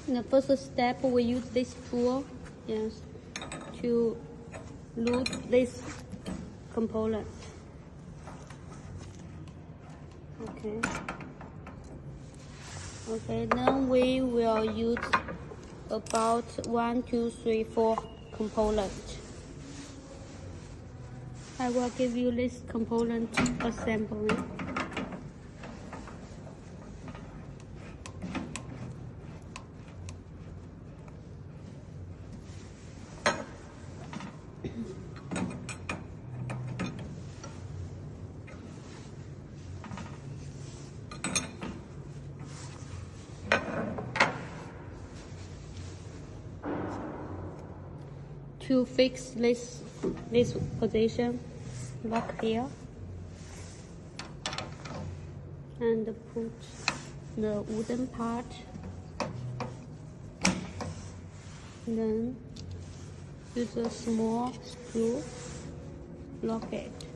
In the first step, we use this tool, yes, to load this component. Okay. Okay, then we will use about 1, 2, 3, 4 components. I will give you this component assembly. To fix this position, lock here and put the wooden part, then use a small screw, lock it.